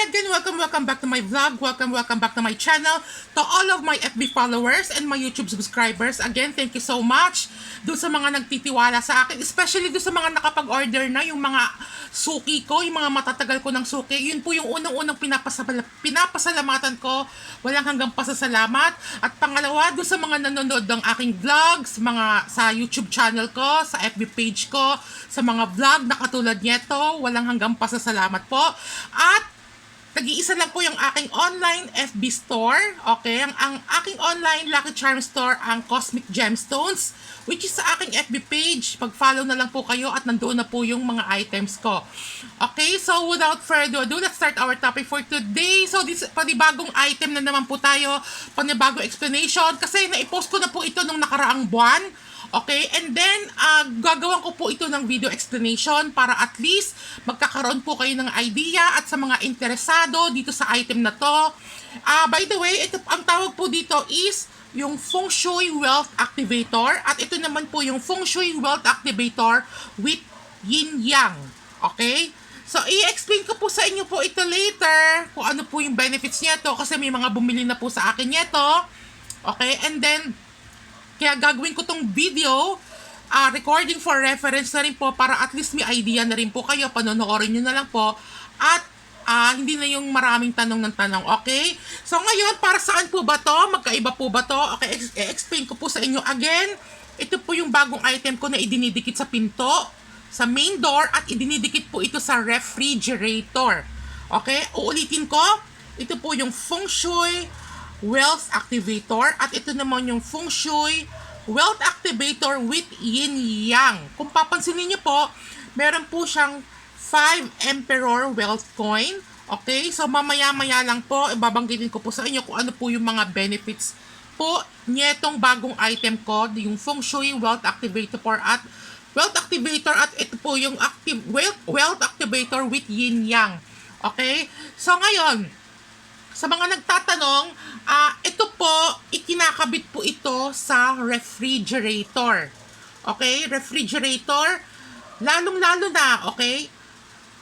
Hi again, welcome back to my vlog, welcome back to my channel, to all of my FB followers and my YouTube subscribers. Again, thank you so much doon sa mga nagtitiwala sa akin, especially doon sa mga nakapag-order na, yung mga suki ko, yung mga matatagal ko ng suki. Yun po yung unang-unang pinapasalamatan ko, walang hanggang pasasalamat. At pangalawa, doon sa mga nanonood ng aking vlogs, sa YouTube channel ko, sa FB page ko, sa mga vlog na katulad nito, walang hanggang pasasalamat po. At nag-iisa lang po yung aking online FB store, okay? Ang aking online Lucky Charm store, ang Cosmic Gemstones, which is sa aking FB page. Pag-follow na lang po kayo at nandoon na po yung mga items ko. Okay, so without further ado, let's start our topic for today. So this panibagong item na naman po tayo, panibagong explanation, kasi naipost ko na po ito nung nakaraang buwan. Okay, and then, gagawan ko po ito ng video explanation para at least magkakaroon po kayo ng idea at sa mga interesado dito sa item na to. By the way, ito, ang tawag po dito is yung Feng Shui Wealth Activator at ito naman po yung Feng Shui Wealth Activator with Yin Yang. Okay? So, i-explain ko po sa inyo po ito later kung ano po yung benefits nito kasi may mga bumili na po sa akin nito. Okay, and then, kaya gagawin ko tong video, recording for reference na rin po para at least may idea na rin po kayo, panonoodin nyo na lang po at hindi na yung maraming tanong ng tanong, okay? So ngayon, para saan po ba to? Magkaiba po ba to? Okay, i-explain ko po sa inyo again. Ito po yung bagong item ko na idinidikit sa pinto, sa main door at idinidikit po ito sa refrigerator. Okay, uulitin ko, ito po yung Feng Shui Wealth Activator at ito naman yung Feng Shui Wealth Activator with Yin Yang. Kung papansinin niyo po, meron po siyang 5 Emperor Wealth Coin. Okay, so mamaya-maya lang po, ibabanggitin ko po sa inyo kung ano po yung mga benefits po nitong bagong item ko, yung Feng Shui Wealth Activator at ito po yung Wealth Activator with Yin Yang. Okay, so ngayon, sa mga nagtatanong, ito po, ikinakabit po ito sa refrigerator. Okay? Refrigerator, lalong-lalo na, okay?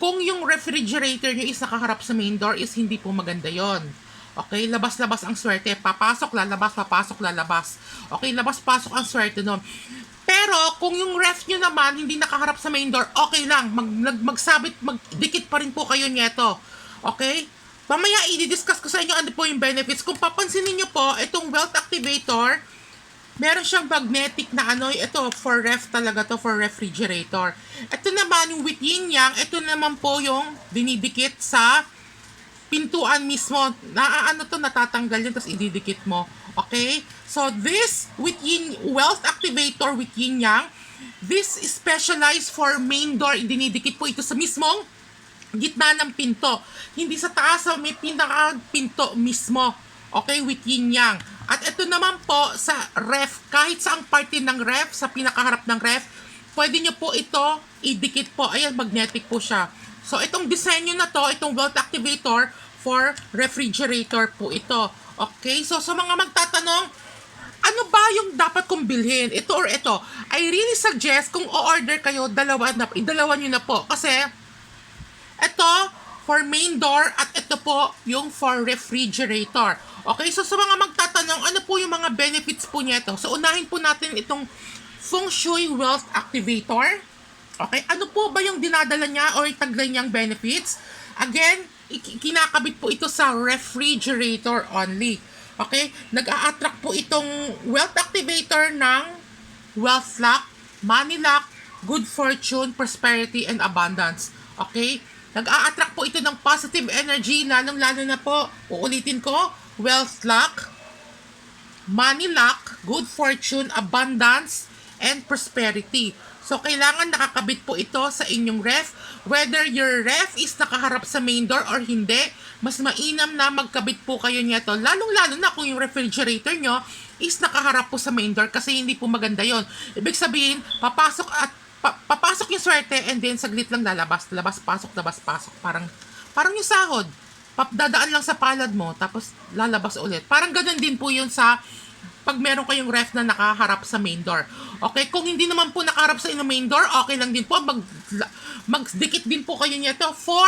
Kung yung refrigerator nyo is nakaharap sa main door, is hindi po maganda yon. Okay? Labas-labas ang swerte. Papasok, lalabas, papasok, lalabas. Okay? Labas-pasok ang swerte nun. Pero, kung yung ref nyo naman, hindi nakaharap sa main door, okay lang. Magdikit pa rin po kayo nyeto. Okay? Mamaya i-discuss ko sa inyo ano po yung benefits. Kung papansinin nyo po, itong Wealth Activator, meron siyang magnetic na ito for ref talaga to, for refrigerator. Ito naman yung with Yin Yang, ito naman po yung dinidikit sa pintuan mismo. Natatanggal yun, tapos ididikit mo. Okay? So this with Wealth Activator with Yin Yang, this is specialized for main door. Dinidikit po ito sa mismong gitna ng pinto. Hindi sa taas, may pinaka-pinto mismo. Okay, with Yin Yang. At ito naman po sa ref, kahit saang parte ng ref, sa pinakaharap ng ref, pwede nyo po ito idikit po. Ayan, magnetic po siya. So, itong disenyo na to, itong Wealth Activator for refrigerator po ito. Okay, so sa mga magtatanong, ano ba yung dapat kong bilhin? Ito or ito? I really suggest kung o-order kayo, idalawa nyo na po. Kasi, ito, for main door at ito po yung for refrigerator. Okay, so sa mga magtatanong, ano po yung mga benefits po nito? So, unahin po natin itong Feng Shui Wealth Activator. Okay, ano po ba yung dinadala niya or taglay niyang benefits? Again, kinakabit po ito sa refrigerator only. Okay, nag-a-attract po itong Wealth Activator ng Wealth Luck, Money Luck, Good Fortune, Prosperity, and Abundance. Okay, nag-a-attract po ito ng positive energy, lalong-lalo na po, uulitin ko, wealth luck, money luck, good fortune, abundance, and prosperity. So, kailangan nakakabit po ito sa inyong ref. Whether your ref is nakaharap sa main door or hindi, mas mainam na magkabit po kayo nito. Lalong-lalo na kung yung refrigerator nyo is nakaharap po sa main door kasi hindi po maganda yon. Ibig sabihin, papasok yung swerte and then saglit lang lalabas, pasok. Parang yung sahod. Dadaan lang sa palad mo tapos lalabas ulit. Parang ganun din po yun sa pag meron kayong ref na nakaharap sa main door. Okay, kung hindi naman po nakaharap sa inyong main door, okay lang din po. Magdikit din po kayo nito for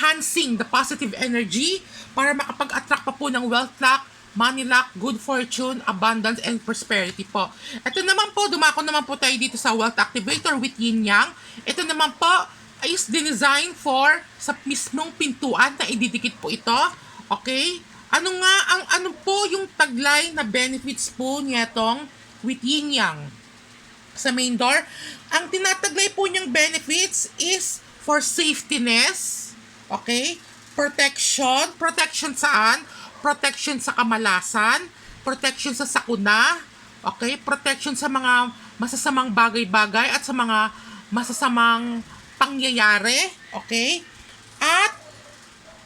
enhancing the positive energy para makapag-attract pa po ng wealth luck, money luck, good fortune, abundance, and prosperity po. Ito naman po, dumako naman po tayo dito sa wealth activator with yin yang. Ito naman po is design for sa mismong pintuan na ididikit po ito. Okay? Ano po yung taglay na benefits po nitong with yin yang sa main door? Ang tinataglay po niyang benefits is for safetyness, okay? Protection. Protection saan? Protection sa kamalasan, protection sa sakuna, okay? Protection sa mga masasamang bagay-bagay at sa mga masasamang pangyayari, okay? At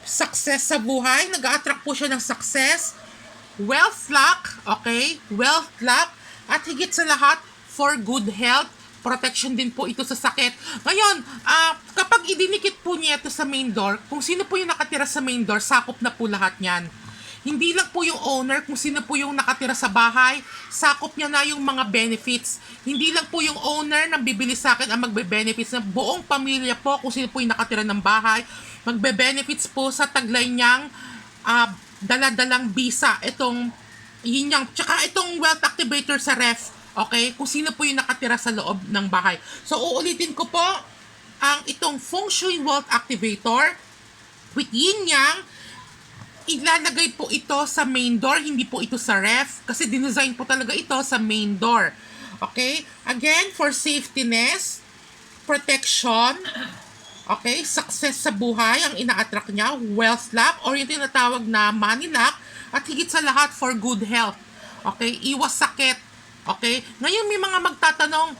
success sa buhay, nag-a-attract po siya ng success, wealth luck, okay? Wealth luck, at higit sa lahat, for good health, protection din po ito sa sakit. Ngayon, kapag idinikit po niya ito sa main door, kung sino po yung nakatira sa main door, sakop na po lahat yan. Hindi lang po yung owner, kung sino po yung nakatira sa bahay, sakop niya na yung mga benefits. Hindi lang po yung owner na bibili sa akin ang magbe-benefits, na buong pamilya po, kung sino po yung nakatira ng bahay, magbe-benefits po sa taglay niyang daladalang bisa. Itong, yun yung, tsaka itong wealth activator sa ref. Okay? Kung sino po yung nakatira sa loob ng bahay. So, uulitin ko po ang itong Feng Shui Wealth Activator with yin yang. Ilalagay po ito sa main door, hindi po ito sa ref. Kasi dinesign po talaga ito sa main door. Okay? Again, for safetyness, protection, okay? Success sa buhay ang ina-attract niya, wealth luck, or yung tinatawag na money luck, at higit sa lahat for good health. Okay? Iwas sakit. Okay? Ngayon may mga magtatanong,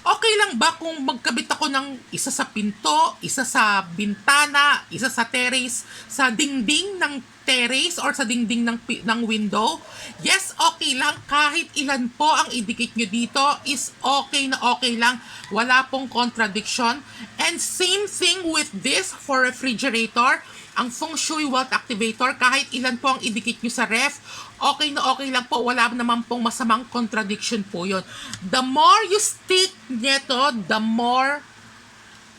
okay lang ba kung magkabit ako ng isa sa pinto, isa sa bintana, isa sa terrace, sa dingding ng terrace or sa dingding ng window? Yes, okay lang. Kahit ilan po ang idikit nyo dito is okay na okay lang. Wala pong contradiction. And same thing with this for refrigerator. Ang Feng Shui Wealth Activator, kahit ilan po ang idikit nyo sa ref, okay na okay lang po. Wala naman pong masamang contradiction po yun. The more you stick nito, the more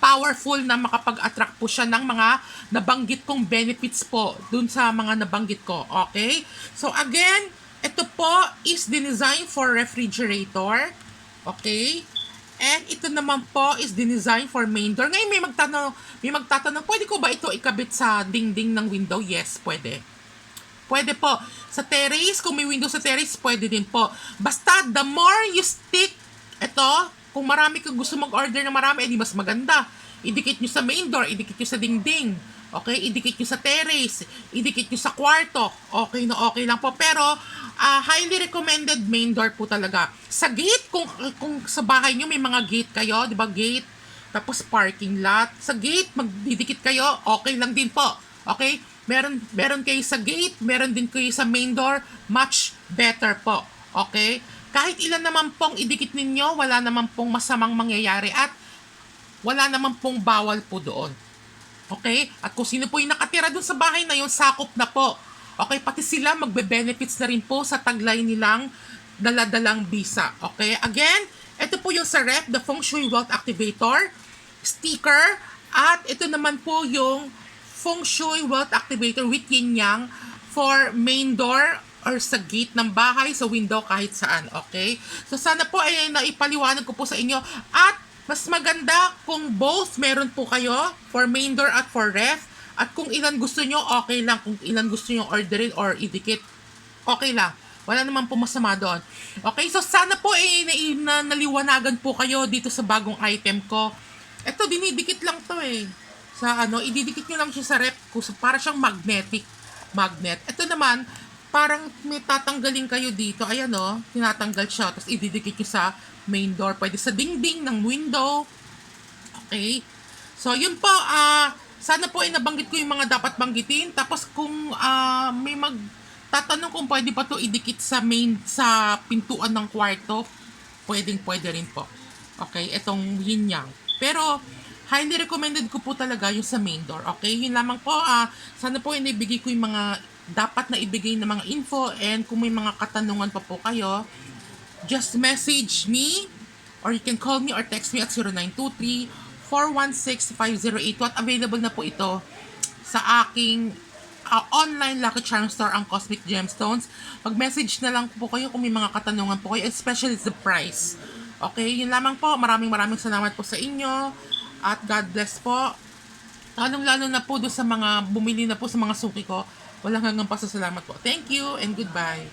powerful na makapag-attract po siya ng mga nabanggit kong benefits po dun sa mga nabanggit ko. Okay? So again, ito po is design for refrigerator. Okay? And ito naman po is design for main door. Ngayon may magtatanong, pwede ko ba ito ikabit sa dingding ng window? Yes, pwede. Pwede po. Sa terrace, kung may window sa terrace, pwede din po. Basta, the more you stick, ito, kung marami ka gusto mag-order na marami, edi mas maganda. Idikit nyo sa main door, idikit nyo sa dingding. Okay? Idikit nyo sa terrace, idikit nyo sa kwarto. Okay na okay lang po. Pero, highly recommended main door po talaga. Sa gate, kung sa bahay nyo may mga gate kayo, di ba? Gate, tapos parking lot. Sa gate, magdidikit kayo, okay lang din po. Okay? Meron kayo sa gate, meron din kayo sa main door, much better po. Okay? Kahit ilan naman pong idikit ninyo, wala naman pong masamang mangyayari at wala naman pong bawal po doon. Okay? At kung sino po yung nakatira doon sa bahay na yun, sakop na po. Okay? Pati sila magbe-benefits na rin po sa taglay nilang daladalang bisa. Okay? Again, ito po yung sa ref, the Feng Shui Wealth Activator, sticker, at ito naman po yung Feng Shui Wealth Activator with yin yang for main door or sa gate ng bahay, sa window, kahit saan. Okay? So, sana po ay naipaliwanag ko po sa inyo. At mas maganda kung both meron po kayo for main door at for ref. At kung ilan gusto nyo, okay lang. Kung ilan gusto nyo orderin or idikit, okay lang. Wala naman po masama doon. Okay? So, sana po ay naliwanagan po kayo dito sa bagong item ko. Ito, dinidikit lang to eh. Sa ididikit nyo lang siya sa ref. Para siyang magnet. Ito naman, parang may tatanggalin kayo dito. Ayan tinatanggal siya. Tapos ididikit nyo sa main door. Pwede sa dingding ng window. Okay? So, yun po. Sana po ay nabanggit ko yung mga dapat banggitin. Tapos kung may magtatanong kung pwede pa to idikit sa pintuan ng kwarto, pwede rin po. Okay? Itong yin yang. Pero, highly recommended ko po talaga yung sa main door. Okay? Yun lamang po. Sana po ay naibigay ko yung mga dapat na ibigay na mga info, and kung may mga katanungan pa po kayo, just message me or you can call me or text me at 416-5082 at available na po ito sa aking online Lucky Charm Store, ang Cosmic Gemstones. Mag-message na lang po kayo kung may mga katanungan po kayo, especially the price. Okay, yun lamang po. Maraming salamat po sa inyo at God bless po. Lalong-lalo na po doon sa mga bumili na po sa mga suki ko. Walang hanggang pasasalamat po. Thank you and goodbye.